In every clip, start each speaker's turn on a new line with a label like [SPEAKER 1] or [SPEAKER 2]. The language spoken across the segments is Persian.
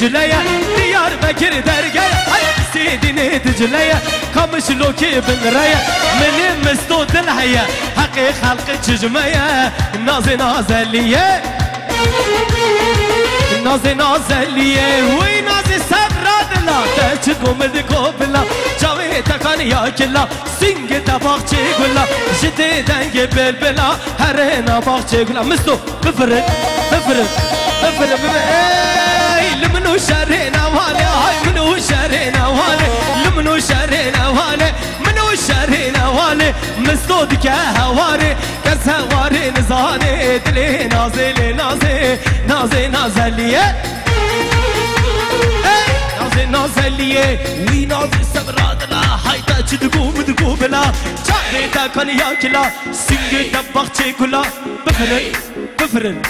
[SPEAKER 1] دجلية ديار بكر درقية سيدني دجلية قمش لوكي بنرية من مستود الحياة حقي خلق جمية نازي نازلية نازي نازلية وي نازي سبراد لا تشكم الكوبلا جاوي تكاني يا كلا سنگ دباغ چيقولا جدي دنگ بلبلا هرنا باغ چيقولا مستو بفرق بفرق بفرق اي لمنو شرنا والي هاي منو شرنا والي لمنو شرنا والي منو شرنا والي مستو دكا هواري كس هواري نزاني دلي نازل نازي نازي نازليه نازي نازليه وي نازي سبراد لا هايدا تدقو بلا جاري تاكن يا كلا سنگ دباغ چيقولا بفرق بفرق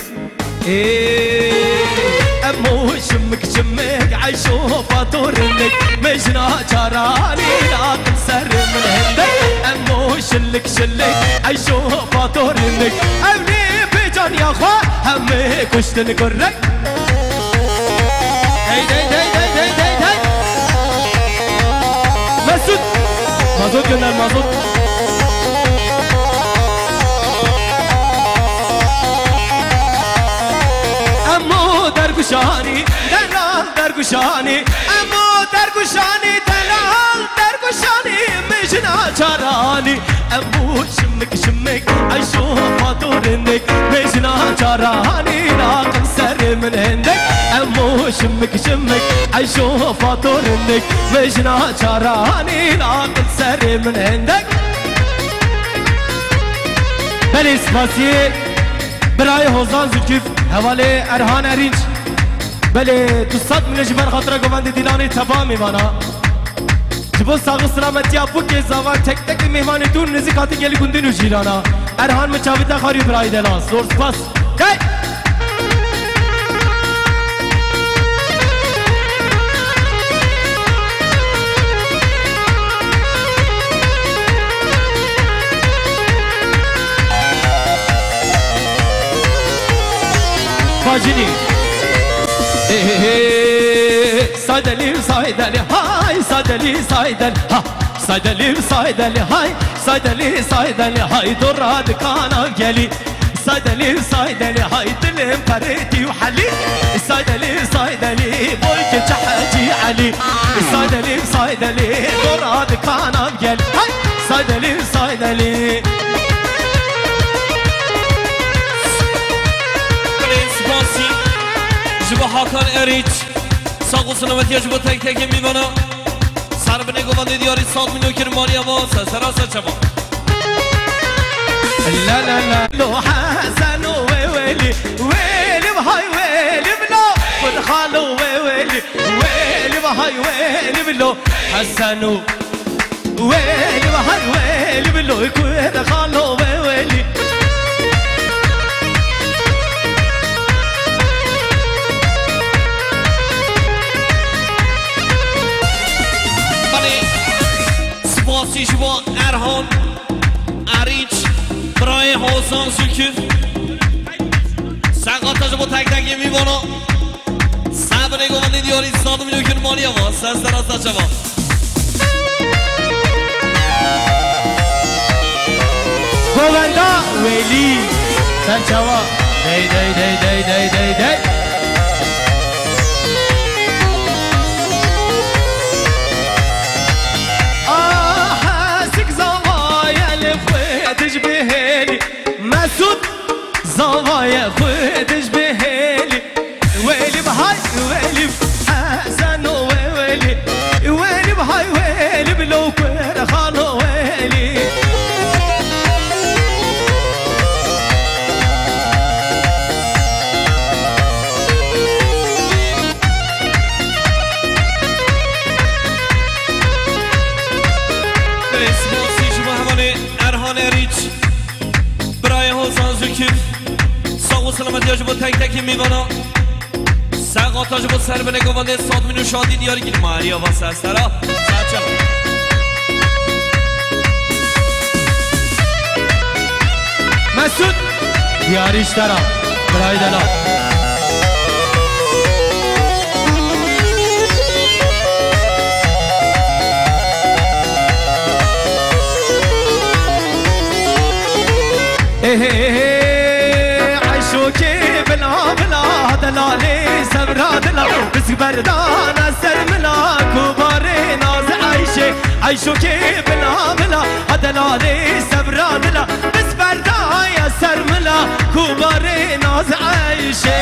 [SPEAKER 1] امو شمك شمك عيشو فاتورنك مجنا جاراني لا تنسر من هندك امو شلك شلك عيشو فاتورنك امني بجان يا خوا همي كشتن قرك هي هي هي هي هي هي مسعود مازوت gönder مازوت درگوشانی دلال درگوشانی امو درگوشانی دلال درگوشانی مجنا چارانی امو شمک شمک عیشو فاتورنک مجنا چارانی راقم سر من هندک امو شمک شمک عیشو فاتورنک مجنا چارانی راقم سر من هندک بلی سپاسی برای حوزان زکیف حواله ارهان ارینج بله تو صد من جبر خاطر گوند دیلانی تبا میوانا جبو ساغ سلامتی ابو که زوان تک تک مهمان دون نزیکاتی گلی گندین و جیرانا ارهان مچاویتا خاری برای دلان زور سپاس کای فاجنی صيدلي صيدلي هاي صيدلي صيدلي ها صيدلي صيدلي هاي صيدلي صيدلي هاي دراد كان جلي صيدلي صيدلي هاي دلم فريتي وحلي صيدلي صيدلي بولك جحجي علي صيدلي صيدلي دراد كان جلي هاي صيدلي صيدلي جبا حاکان اریچ ساق و سلامتی جبا تک تک میوانا سر بنه گوانده دیاری 100 میلیون کر مالیا با سراسر چما لا لا لا لو حسن ويلي ويلي بهاي ويلي بلو خد خالو ويلي ويلي بهاي ويلي بلو حسن ويلي بهاي ويلي بلو خد خالو ويلي سپاسی شما ارهان اریچ برای حسان زکیف سقاطش با تک تک میوانا صبر گوانده دیاری 100 میلیون کر مالی آواز سر از شما گوانده ویلی سر شما دی دی دی دی دی دی دی مسعود زوايا خدش بهالي ويلي بهاي ويلي حسن ويلي ويلي بهاي ويلي بلو كره خانو ويلي اسموسی شما همانه ارهان ریچ برای حسان زکیف ساق و سلامتی هاش با تک تک میوانا سقاط هاش با سر به نگوانده 100 میلیون شادی دیاری گیر ماری آواز سرسترا سرچه مسعود دیاریش ترا برای دلا عيشوكي بلا بلا دلالي سبرا دلا بس بردان سرملا كباري ناز عيشي عيشوكي بلا بلا دلالي سبرا دلا بس بردان يا سرملا كباري ناز عيشي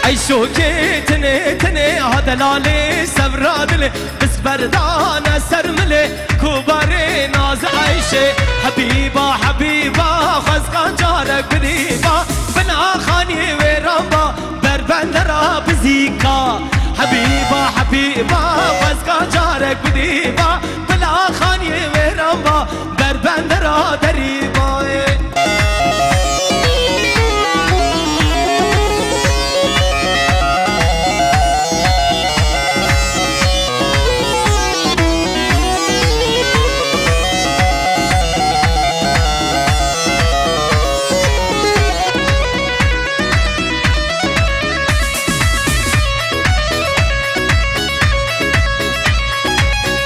[SPEAKER 1] عيشوكي تني تني هدلالي سبرادلي بس بردانة سرملي كباري ناز عيشي حبيبة حبيبة خزقان جارك بديبة بنا خاني ويرامبا بربندرا بزيكا حبيبة حبيبة خزقان جارك بديبة بنا خاني ويرامبا بربندرا دريبا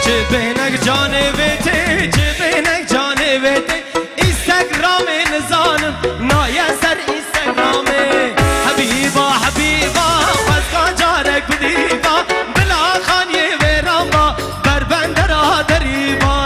[SPEAKER 1] جبينك جانبتي جبينك جانبتي انستغرامي نزانم نايا سر انستغرامي حبيبة حبيبة خزقان جارك بديبة بلا خاني ويرامبا بربندرا دريبا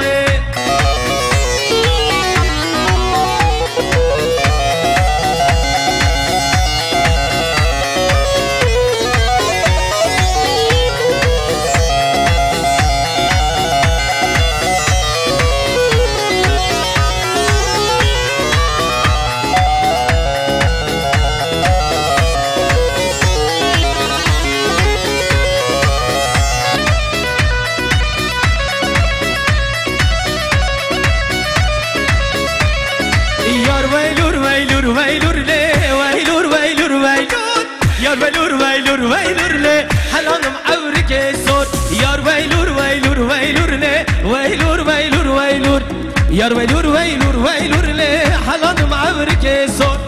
[SPEAKER 1] يار ويلور ويلور ويلور لي حلانم عورك صوت يار ويلور ويلور ويلور لي ويلور ويلور ويلور يار ويلور ويلور ويلور لي حلانم عورك صوت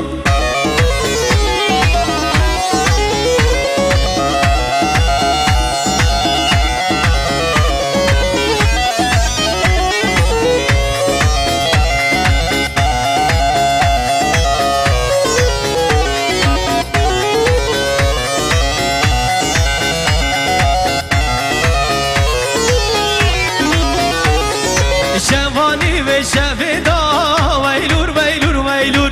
[SPEAKER 1] شواني وشفدا ويلور ويلور ويلور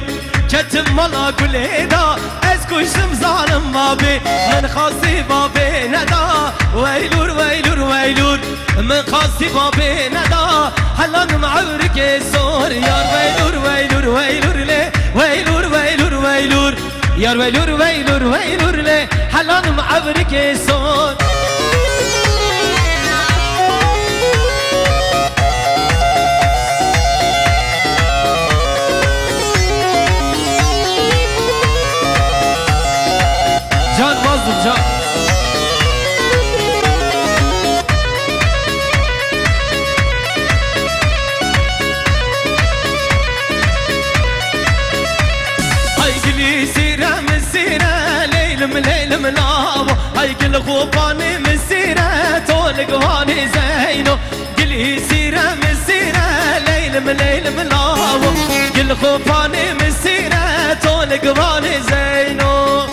[SPEAKER 1] كتم ملا كل هدا اسكوشم ظالم بابي من خاصي بابي ندا ويلور ويلور ويلور من خاصي بابي ندا هلا معورك صور يار ويلور ويلور ويلور لي ويلور ويلور ويلور يار ويلور ويلور ويلور لي هلا معورك صور جان مظلوم جان هاي قلي سيرة من سيرة ليل من ليل من لابو هاي قل غوباني من سيرة طول قواني زينو قلي سيرة من سيرة ليل من ليل من لابو قل غوباني من سيرة طول قواني زينو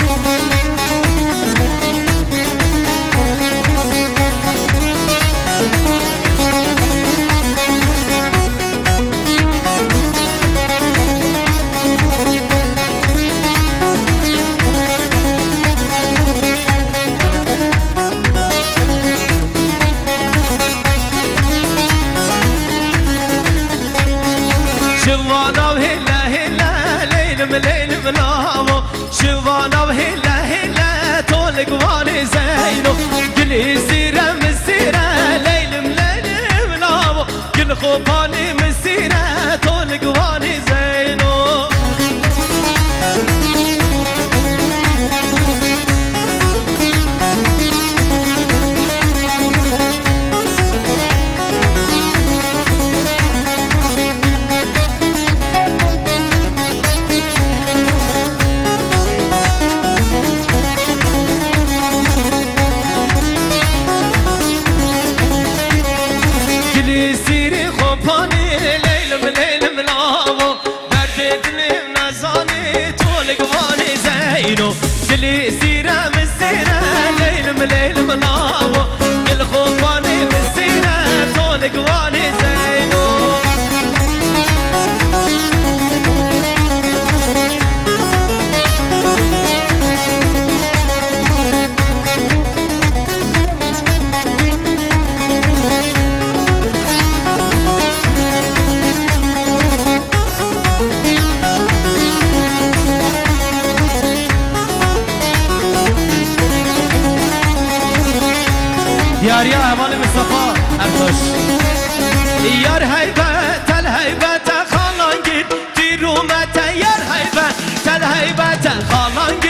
[SPEAKER 1] شوانا وهلا هلا ليل مليل ملاو شوانا وهلا هلا طول قواني زينو قلي سيرة من سيرة ليل مليل ملاو قل خوباني من سيرة طول قواني زينو دیاری احوال مصطفى ارتش یار هیبت تل هیبت خالان گیر دیرومت یار هیبت تل هیبت خالان